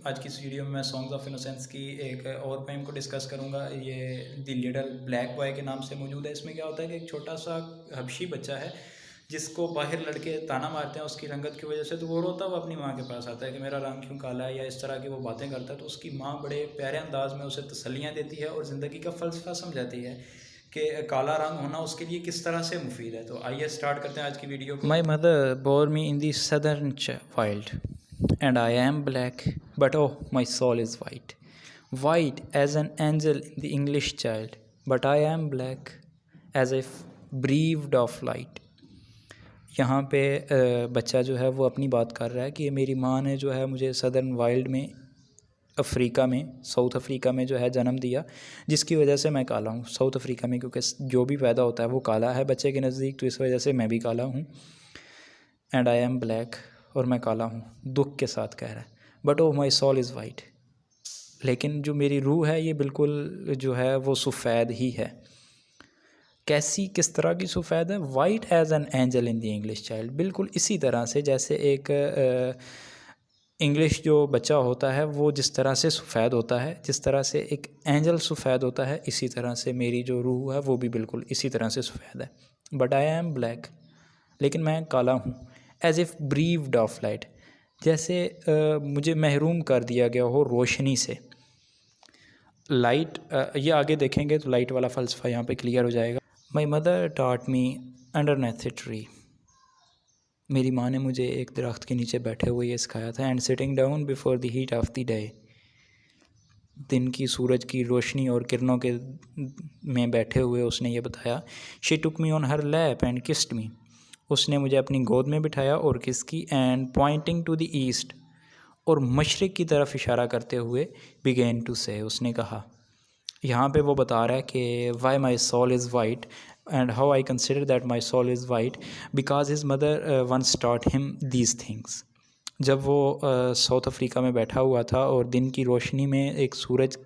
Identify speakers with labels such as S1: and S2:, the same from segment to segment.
S1: آج کی اس ویڈیو میں سانگز آف انوسینس کی ایک اور پویم کو ڈسکس کروں گا. یہ دی لٹل بلیک بوائے کے نام سے موجود ہے. اس میں کیا ہوتا ہے کہ ایک چھوٹا سا حبشی بچہ ہے جس کو باہر لڑکے تانا مارتے ہیں اس کی رنگت کی وجہ سے. تو وہ روتا وہ اپنی ماں کے پاس آتا ہے کہ میرا رنگ کیوں کالا ہے یا اس طرح کی وہ باتیں کرتا ہے. تو اس کی ماں بڑے پیارے انداز میں اسے تسلیاں دیتی ہے اور زندگی کا فلسفہ سمجھاتی ہے کہ کالا رنگ ہونا اس کے لیے کس طرح سے مفید ہے. تو آئیے سٹارٹ کرتے ہیں آج کی ویڈیو کو.
S2: My mother bore me in the southern wild, and I am black, but oh, my soul is white. White as an angel in the English child, but I am black, as if bereaved of light. یہاں پہ بچہ جو ہے وہ اپنی بات کر رہا ہے کہ میری ماں نے جو ہے مجھے صدرن وائلڈ میں افریقہ میں ساؤتھ افریقہ میں جو ہے جنم دیا، جس کی وجہ سے میں کالا ہوں. ساؤتھ افریقہ میں کیونکہ جو بھی پیدا ہوتا ہے وہ کالا ہے بچے کے نزدیک، تو اس وجہ سے میں بھی کالا ہوں. اینڈ آئی ایم بلیک، اور میں کالا ہوں. دکھ کے ساتھ کہہ رہا ہے. But O my soul is white, لیکن جو میری روح ہے یہ بالکل جو ہے وہ سفید ہی ہے. کیسی، کس طرح کی سفید ہے؟ White as an angel in the English child, بالکل اسی طرح سے جیسے ایک انگلش جو بچہ ہوتا ہے وہ جس طرح سے سفید ہوتا ہے، جس طرح سے ایک اینجل سفید ہوتا ہے، اسی طرح سے میری جو روح ہے وہ بھی بالکل اسی طرح سے سفید ہے. بٹ آئی ایم بلیک، لیکن میں کالا ہوں. As if bereaved of light, جیسے مجھے محروم کر دیا گیا ہو روشنی سے. لائٹ، یہ آگے دیکھیں گے تو لائٹ والا فلسفہ یہاں پہ کلیئر ہو جائے گا. My mother ٹاٹ me انڈرنیتھ a tree, میری ماں نے مجھے ایک درخت کے نیچے بیٹھے ہوئے یہ سکھایا تھا. And sitting down before the heat of the day, دن کی سورج کی روشنی اور کرنوں کے میں بیٹھے ہوئے اس نے یہ بتایا. شی ٹک می آن ہر لیپ اینڈ کسڈ می، اس نے مجھے اپنی گود میں بٹھایا اور کس کی. And pointing to the east, اور مشرق کی طرف اشارہ کرتے ہوئے بگین ٹو سے، اس نے کہا. یہاں پہ وہ بتا رہا ہے کہ why my soul is white and how I consider that my soul is white because his mother once taught him these things. جب وہ ساؤتھ افریقہ میں بیٹھا ہوا تھا اور دن کی روشنی میں، ایک سورج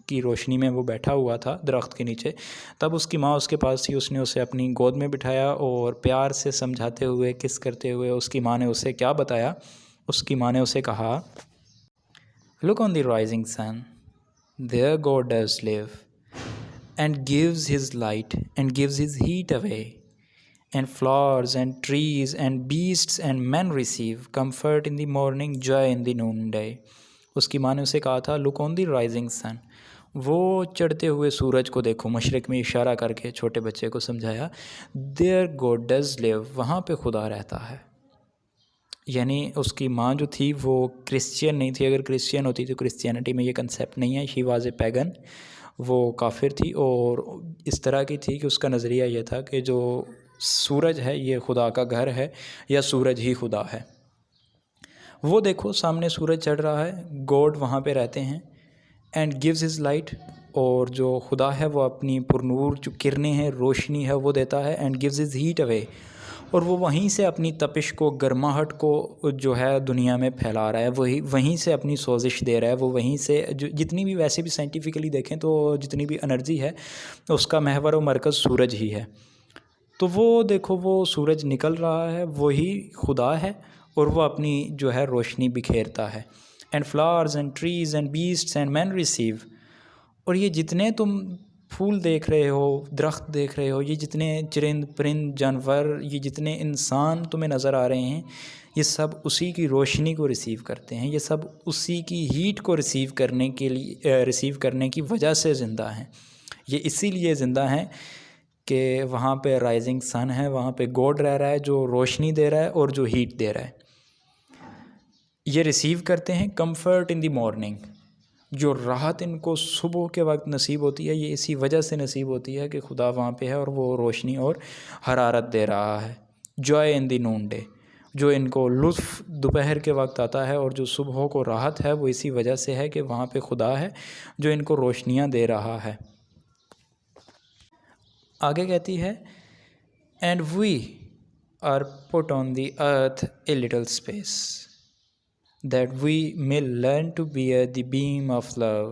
S2: کی روشنی میں وہ بیٹھا ہوا تھا درخت کے نیچے، تب اس کی ماں اس کے پاس تھی. اس نے اسے اپنی گود میں بٹھایا اور پیار سے سمجھاتے ہوئے، کس کرتے ہوئے اس کی ماں نے اسے کیا بتایا؟ اس کی ماں نے اسے کہا، look on the rising sun, there God does live and gives his light and gives his heat away. And flowers and trees and beasts and men receive comfort in the morning, joy in the noonday. اس کی ماں نے اسے کہا تھا look on the rising sun، وہ چڑھتے ہوئے سورج کو دیکھو، مشرق میں اشارہ کر کے چھوٹے بچے کو سمجھایا. there God does live، وہاں پہ خدا رہتا ہے. یعنی اس کی ماں جو تھی وہ کرسچین نہیں تھی. اگر کرسچین ہوتی تو کرسچینٹی میں یہ کنسیپٹ نہیں ہے. شی واز اے پیگن، وہ کافر تھی اور اس طرح کی تھی کہ اس کا نظریہ یہ تھا کہ جو سورج ہے یہ خدا کا گھر ہے، یا سورج ہی خدا ہے. وہ دیکھو سامنے سورج چڑھ رہا ہے، گاڈ وہاں پہ رہتے ہیں. اینڈ گیوز ہز لائٹ، اور جو خدا ہے وہ اپنی پرنور جو کرنیں ہیں، روشنی ہے وہ دیتا ہے. اینڈ گیوز ہز ہیٹ اوے، اور وہ وہیں سے اپنی تپش کو، گرماہٹ کو جو ہے دنیا میں پھیلا رہا ہے. وہیں سے اپنی سوزش دے رہا ہے. وہ وہیں سے جتنی بھی، ویسے بھی سائنٹیفکلی دیکھیں تو جتنی بھی انرجی ہے اس کا محور و مرکز سورج ہی ہے. تو وہ دیکھو وہ سورج نکل رہا ہے، وہی خدا ہے، اور وہ اپنی جو ہے روشنی بکھیرتا ہے. And flowers and trees and beasts and men receive, اور یہ جتنے تم پھول دیکھ رہے ہو، درخت دیکھ رہے ہو، یہ جتنے چرند پرند جانور، یہ جتنے انسان تمہیں نظر آ رہے ہیں، یہ سب اسی کی روشنی کو ریسیو کرتے ہیں. یہ سب اسی کی ہیٹ کو ریسیو کرنے کی وجہ سے زندہ ہیں. یہ اسی لیے زندہ ہیں کہ وہاں پہ رائزنگ سن ہے، وہاں پہ گاڈ رہ رہا ہے جو روشنی دے رہا ہے اور جو ہیٹ دے رہا ہے. یہ ریسیو کرتے ہیں کمفرٹ ان دی مارننگ، جو راحت ان کو صبح کے وقت نصیب ہوتی ہے، یہ اسی وجہ سے نصیب ہوتی ہے کہ خدا وہاں پہ ہے اور وہ روشنی اور حرارت دے رہا ہے. جوائے ان دی نون ڈے، جو ان کو لطف دوپہر کے وقت آتا ہے اور جو صبح کو راحت ہے وہ اسی وجہ سے ہے کہ وہاں پہ خدا ہے جو ان کو روشنیاں دے رہا ہے. آگے کہتی ہے and we are put on the earth a little space that we may learn to bear the beam of love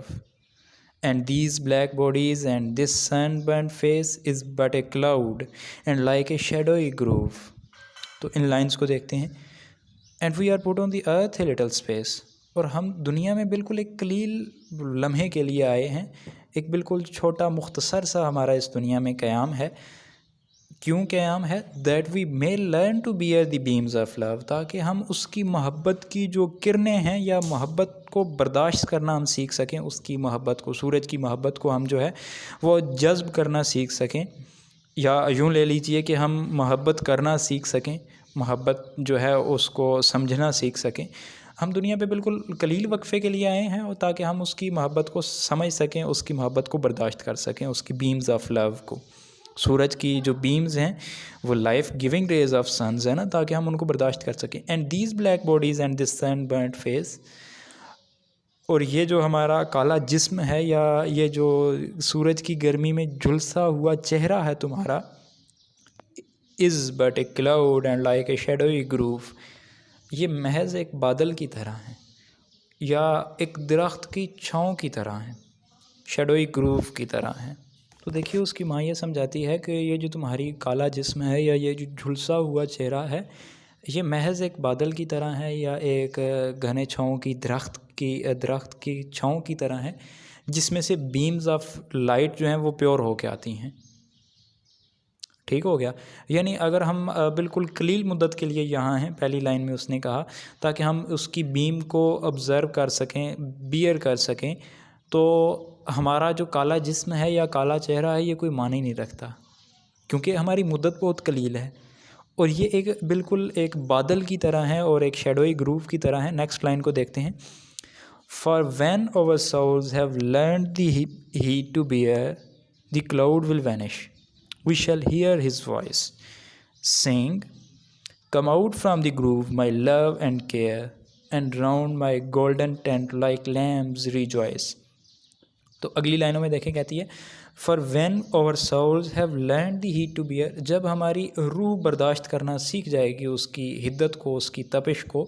S2: and these black bodies and this sun burnt face is but a cloud and like a shadowy grove. تو ان lines کو دیکھتے ہیں. And we are put on the earth a little space, اور ہم دنیا میں بالکل ایک قلیل لمحے کے لیے آئے ہیں، ایک بالکل چھوٹا مختصر سا ہمارا اس دنیا میں قیام ہے۔ کیوں قیام ہے؟ That we may learn to bear the beams of love، تاکہ ہم اس کی محبت کی جو کرنیں ہیں یا محبت کو برداشت کرنا ہم سیکھ سکیں، اس کی محبت کو، سورج کی محبت کو ہم جو ہے وہ جذب کرنا سیکھ سکیں، یا یوں لے لیجئے کہ ہم محبت کرنا سیکھ سکیں، محبت جو ہے اس کو سمجھنا سیکھ سکیں۔ ہم دنیا پہ بالکل قلیل وقفے کے لیے آئے ہیں، اور تاکہ ہم اس کی محبت کو سمجھ سکیں، اس کی محبت کو برداشت کر سکیں، اس کی بیمز آف لو کو۔ سورج کی جو بیمز ہیں وہ life giving rays of suns ہے نا، تاکہ ہم ان کو برداشت کر سکیں۔ And these black bodies and this sunburnt face, اور یہ جو ہمارا کالا جسم ہے یا یہ جو سورج کی گرمی میں جھلسا ہوا چہرہ ہے تمہارا، is but a cloud and like a shadowy grove, یہ محض ایک بادل کی طرح ہے یا ایک درخت کی چھاؤں کی طرح ہے، شیڈوئی گروف کی طرح ہے۔ تو دیکھیے اس کی ماں یہ سمجھاتی ہے کہ یہ جو تمہاری کالا جسم ہے یا یہ جو جھلسا ہوا چہرہ ہے، یہ محض ایک بادل کی طرح ہے یا ایک گھنے چھاؤں کی درخت کی چھاؤں کی طرح ہے، جس میں سے بیمز آف لائٹ جو ہیں وہ پیور ہو کے آتی ہیں۔ ٹھیک ہو گیا؟ یعنی اگر ہم بالکل قلیل مدت کے لیے یہاں ہیں، پہلی لائن میں اس نے کہا، تاکہ ہم اس کی بیم کو آبزرو کر سکیں، بیئر کر سکیں، تو ہمارا جو کالا جسم ہے یا کالا چہرہ ہے یہ کوئی معنی نہیں رکھتا، کیونکہ ہماری مدت بہت قلیل ہے، اور یہ ایک بالکل ایک بادل کی طرح ہے اور ایک شیڈوئی گروف کی طرح ہے۔ نیکسٹ لائن کو دیکھتے ہیں۔ For when our souls have learned the heat to bear, the cloud will vanish. We shall hear his voice, saying, Come out from the groove, my love and care, and round my golden tent like lambs rejoice. تو اگلی لائنوں میں دیکھیں کہتی ہے For when our souls have learned the heat to bear، جب ہماری روح برداشت کرنا سیکھ جائے گی اس کی حدت کو، اس کی تپش کو،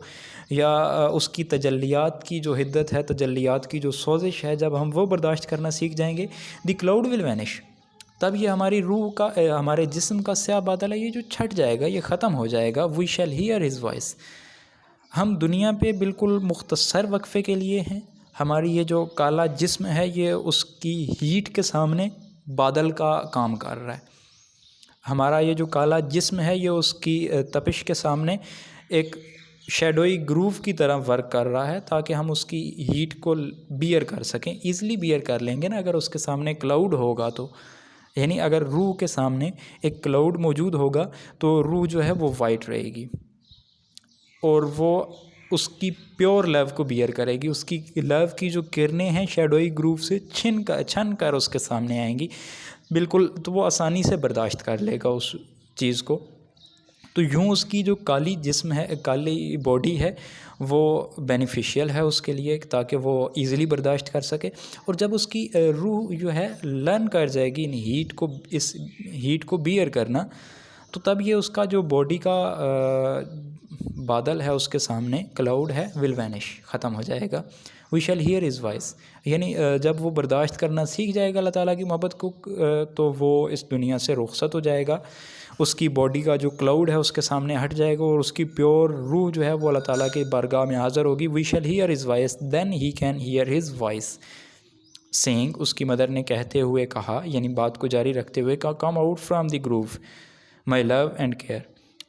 S2: یا اس کی تجلیات کی جو حدت ہے، تجلیات کی جو سوزش ہے، جب ہم وہ برداشت کرنا سیکھ جائیں گے، دی کلاؤڈ ول وینش، تب یہ ہماری روح کا، ہمارے جسم کا سیاہ بادل ہے، یہ جو چھٹ جائے گا، یہ ختم ہو جائے گا۔ We shall hear his voice, ہم دنیا پہ بالکل مختصر وقفے کے لیے ہیں، ہماری یہ جو کالا جسم ہے یہ اس کی ہیٹ کے سامنے بادل کا کام کر رہا ہے، ہمارا یہ جو کالا جسم ہے یہ اس کی تپش کے سامنے ایک شیڈوئی گروف کی طرح ورک کر رہا ہے، تاکہ ہم اس کی ہیٹ کو بیئر کر سکیں۔ ایزلی بیئر کر لیں گے نا اگر اس کے سامنے کلاؤڈ ہوگا تو، یعنی اگر روح کے سامنے ایک کلاؤڈ موجود ہوگا تو روح جو ہے وہ وائٹ رہے گی، اور وہ اس کی پیور لو کو بیئر کرے گی، اس کی لو کی جو کرنیں ہیں شیڈوئی گروف سے چھن کر اس کے سامنے آئیں گی بالکل، تو وہ آسانی سے برداشت کر لے گا اس چیز کو۔ تو یوں اس کی جو کالی جسم ہے، کالی باڈی ہے، وہ بینیفیشیل ہے اس کے لیے، تاکہ وہ ایزیلی برداشت کر سکے، اور جب اس کی روح جو ہے لرن کر جائے گی اس ہیٹ کو بیئر کرنا، تو تب یہ اس کا جو باڈی کا بادل ہے اس کے سامنے کلاؤڈ ہے، ول وینش، ختم ہو جائے گا۔ We shall hear his voice, یعنی جب وہ برداشت کرنا سیکھ جائے گا اللہ تعالیٰ کی محبت کو، تو وہ اس دنیا سے رخصت ہو جائے گا، اس کی باڈی کا جو کلاؤڈ ہے اس کے سامنے ہٹ جائے گا، اور اس کی پیور روح جو ہے وہ اللہ تعالیٰ کی بارگاہ میں حاضر ہوگی۔ We shall hear his voice then he can hear his voice sing, اس کی مدر نے کہتے ہوئے کہا، یعنی بات کو جاری رکھتے ہوئے کہا، come out from the grove my love and care,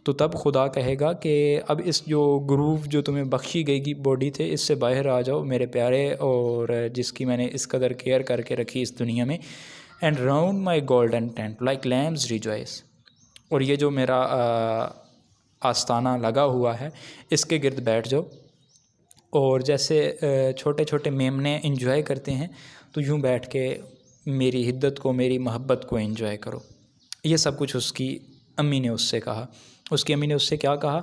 S2: تو تب خدا کہے گا کہ اب اس جو گروو جو تمہیں بخشی گئی کی باڈی تھے، اس سے باہر آ جاؤ میرے پیارے، اور جس کی میں نے اس قدر کیئر کر کے رکھی اس دنیا میں، and round my golden tent like lambs rejoice, اور یہ جو میرا آستانہ لگا ہوا ہے اس کے گرد بیٹھ جاؤ، اور جیسے چھوٹے چھوٹے میمنے انجوائے کرتے ہیں، تو یوں بیٹھ کے میری حدت کو، میری محبت کو انجوائے کرو۔ یہ سب کچھ اس کی امی نے اس سے کہا۔ اس کی امی نے اس سے کیا کہا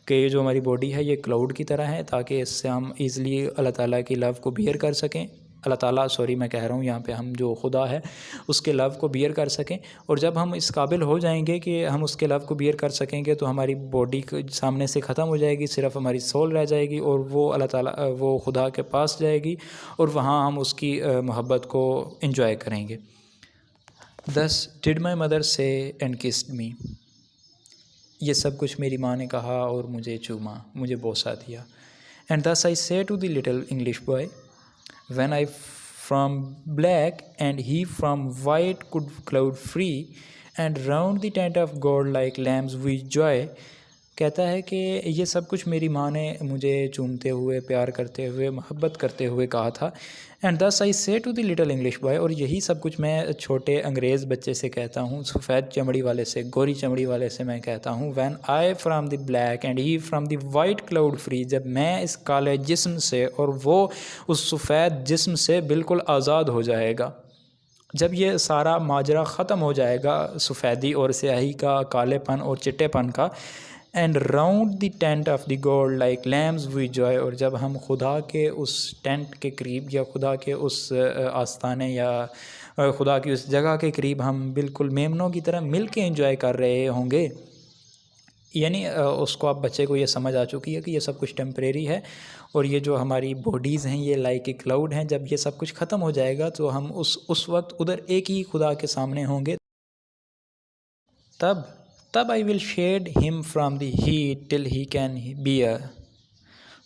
S2: کہ یہ جو ہماری باڈی ہے یہ کلاؤڈ کی طرح ہے، تاکہ اس سے ہم ایزلی اللہ تعالیٰ کی لو کو بیئر کر سکیں، اللہ تعالیٰ میں کہہ رہا ہوں یہاں پہ ہم جو خدا ہے اس کے لو کو بیئر کر سکیں، اور جب ہم اس قابل ہو جائیں گے کہ ہم اس کے لو کو بیئر کر سکیں گے تو ہماری باڈی سامنے سے ختم ہو جائے گی، صرف ہماری سول رہ جائے گی، اور وہ اللہ تعالیٰ وہ خدا کے پاس جائے گی، اور وہاں ہم اس کی محبت کو انجوائے کریں گے۔ Thus did my mother say and kissed me، یہ سب کچھ میری ماں نے کہا اور مجھے چوما، مجھے بوسہ دیا۔ And thus I say to the little English boy, when I from black and he from white could cloud free, and round the tent of gold like lambs we joy. کہتا ہے کہ یہ سب کچھ میری ماں نے مجھے چومتے ہوئے، پیار کرتے ہوئے، محبت کرتے ہوئے کہا تھا. And thus I say to the little English boy, اور یہی سب کچھ میں چھوٹے انگریز بچے سے کہتا ہوں، سفید چمڑی والے سے، گوری چمڑی والے سے میں کہتا ہوں. When I from the black and he from the white cloud free, جب میں اس کالے جسم سے اور وہ اس سفید جسم سے بالکل آزاد ہو جائے گا، جب یہ سارا ماجرا ختم ہو جائے گا سفیدی اور سیاہی کا، کالے پن اور چٹے پن کا. And round the tent of the gold like lambs we joy, اور جب ہم خدا کے اس ٹینٹ کے قریب یا خدا کے اس آستانے یا خدا کی اس جگہ کے قریب ہم بالکل میمنوں کی طرح مل کے انجوائے کر رہے ہوں گے. یعنی اس کو اب بچے کو یہ سمجھ آ چکی ہے کہ یہ سب کچھ ٹیمپریری ہے، اور یہ جو ہماری باڈیز ہیں یہ لائک اے کلاؤڈ ہیں. جب یہ سب کچھ ختم ہو جائے گا تو ہم اس وقت ادھر ایک ہی خدا کے سامنے ہوں گے. تب I will shade him from the heat till he can bear,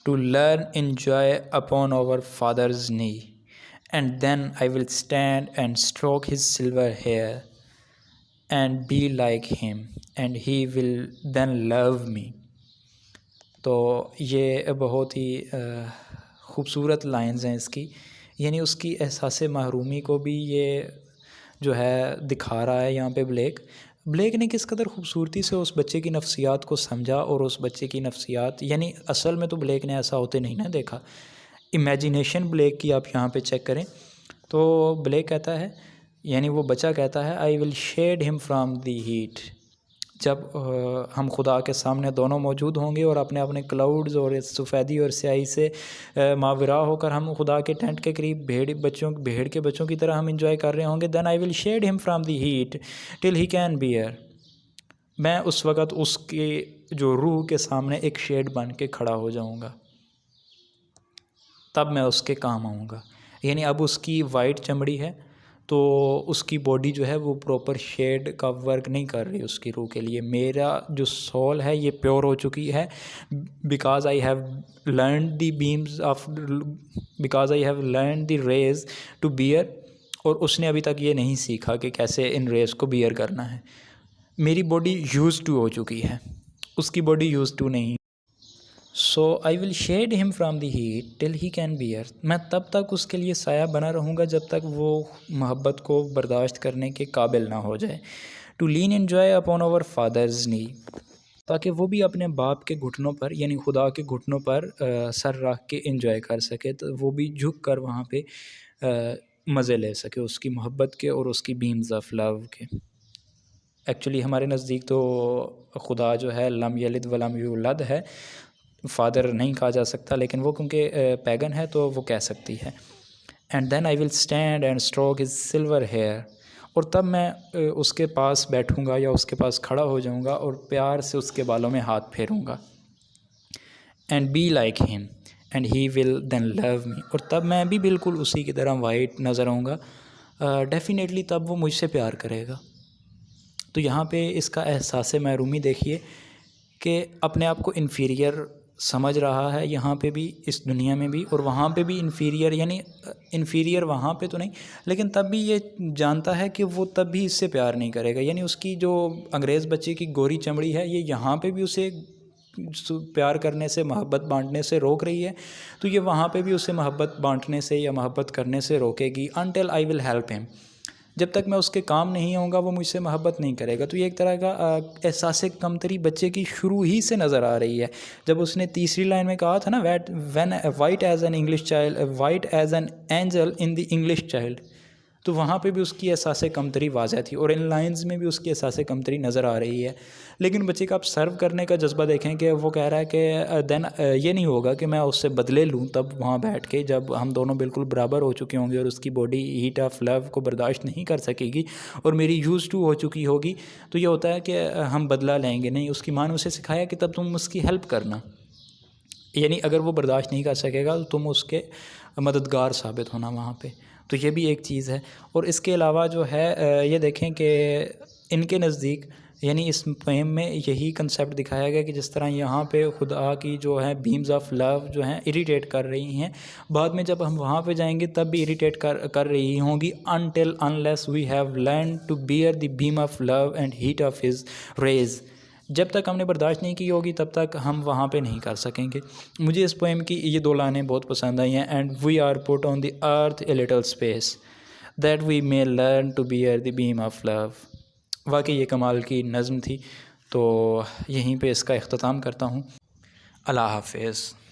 S2: to learn enjoy upon our father's knee, and then I will stand and stroke his silver hair and be like him, and he will then love me. تو یہ بہت ہی خوبصورت lines ہیں اس کی، یعنی اس کی احساس محرومی کو بھی یہ جو ہے دکھا رہا ہے یہاں پہ بلیک نے کس قدر خوبصورتی سے اس بچے کی نفسیات کو سمجھا، اور اس بچے کی نفسیات، یعنی اصل میں تو بلیک نے ایسا ہوتے نہیں نا دیکھا، امیجینیشن بلیک کی آپ یہاں پہ چیک کریں تو بلیک کہتا ہے، یعنی وہ بچہ کہتا ہے آئی will shade him from the heat. جب ہم خدا کے سامنے دونوں موجود ہوں گے اور اپنے اپنے کلاؤڈز اور سفیدی اور سیاہی سے ماورا ہو کر ہم خدا کے ٹینٹ کے قریب بھیڑ کے بچوں کی طرح ہم انجوائے کر رہے ہوں گے. Then I will shade him from the heat till he can bear. میں اس وقت اس کے جو روح کے سامنے ایک شیڈ بن کے کھڑا ہو جاؤں گا، تب میں اس کے کام آؤں گا. یعنی اب اس کی وائٹ چمڑی ہے تو اس کی باڈی جو ہے وہ پراپر شیڈ کا ورک نہیں کر رہی اس کی روح کے لیے. میرا جو سول ہے یہ پیور ہو چکی ہے، because I have learned the rays to bear. اور اس نے ابھی تک یہ نہیں سیکھا کہ کیسے ان ریز کو بیئر کرنا ہے. میری باڈی یوز ٹو ہو چکی ہے، اس کی باڈی یوز ٹو نہیں. So I will shade him from the heat till he can bear. میں تب تک اس کے لیے سایہ بنا رہوں گا جب تک وہ محبت کو برداشت کرنے کے قابل نہ ہو جائے. To lean enjoy upon our father's knee, تاکہ وہ بھی اپنے باپ کے گھٹنوں پر، یعنی خدا کے گھٹنوں پر سر رکھ کے انجوائے کر سکے، تو وہ بھی جھک کر وہاں پہ مزے لے سکے اس کی محبت کے اور اس کی بیمز آف لو کے. ایکچولی ہمارے نزدیک تو خدا جو ہے لم یلد ولم یولد ہے، فادر نہیں کہا جا سکتا، لیکن وہ کیونکہ پیگن ہے تو وہ کہہ سکتی ہے. And then I will stand and stroke his silver hair, اور تب میں اس کے پاس بیٹھوں گا یا اس کے پاس کھڑا ہو جاؤں گا اور پیار سے اس کے بالوں میں ہاتھ پھیروں گا. اینڈ بی لائک ہم اینڈ ہی ول دین لو می، اور تب میں بھی بالکل اسی کی طرح وائٹ نظر آؤں گا. ڈیفینیٹلی تب وہ مجھ سے پیار کرے گا. تو یہاں پہ اس کا احساس محرومی دیکھیے کہ اپنے آپ کو انفیریئر سمجھ رہا ہے یہاں پہ بھی، اس دنیا میں بھی، اور وہاں پہ بھی انفیریئر. یعنی انفیریئر وہاں پہ تو نہیں، لیکن تب بھی یہ جانتا ہے کہ وہ تب بھی اس سے پیار نہیں کرے گا. یعنی اس کی جو انگریز بچے کی گوری چمڑی ہے یہ یہاں پہ بھی اسے پیار کرنے سے، محبت بانٹنے سے روک رہی ہے، تو یہ وہاں پہ بھی اسے محبت بانٹنے سے یا محبت کرنے سے روکے گی. انٹل آئی ول ہیلپ ہم، جب تک میں اس کے کام نہیں آؤں گا وہ مجھ سے محبت نہیں کرے گا. تو یہ ایک طرح کا احساس کمتری بچے کی شروع ہی سے نظر آ رہی ہے. جب اس نے تیسری لائن میں کہا تھا نا when white as an English child, white as an angel in the English child, تو وہاں پہ بھی اس کی احساس کمتری واضح تھی، اور ان لائنز میں بھی اس کی احساس کمتری نظر آ رہی ہے. لیکن بچے کا آپ سرو کرنے کا جذبہ دیکھیں کہ وہ کہہ رہا ہے کہ دین یہ نہیں ہوگا کہ میں اس سے بدلے لوں تب وہاں بیٹھ کے، جب ہم دونوں بالکل برابر ہو چکے ہوں گے اور اس کی باڈی ہیٹ آف لو کو برداشت نہیں کر سکے گی اور میری یوز ٹو ہو چکی ہوگی، تو یہ ہوتا ہے کہ ہم بدلہ لیں گے. نہیں، اس کی ماں نے اسے سکھایا کہ تب تم اس کی ہیلپ کرنا، یعنی اگر وہ برداشت نہیں کر سکے گا تو تم اس کے مددگار ثابت ہونا وہاں پہ. تو یہ بھی ایک چیز ہے. اور اس کے علاوہ جو ہے یہ دیکھیں کہ ان کے نزدیک یعنی اس پویم میں یہی کنسیپٹ دکھایا گیا کہ جس طرح یہاں پہ خدا کی جو ہے بیمز آف لو جو ہیں اریٹیٹ کر رہی ہیں، بعد میں جب ہم وہاں پہ جائیں گے تب بھی اریٹیٹ کر رہی ہوں گی until unless we have learned to bear the beam of love and heat of his rays. جب تک ہم نے برداشت نہیں کی ہوگی تب تک ہم وہاں پہ نہیں کر سکیں گے. مجھے اس پویم کی یہ 2 لائنیں بہت پسند آئی ہیں. And we are put on the earth a little space that we may learn to bear the beam of love. واقعی یہ کمال کی نظم تھی. تو یہیں پہ اس کا اختتام کرتا ہوں. اللہ حافظ.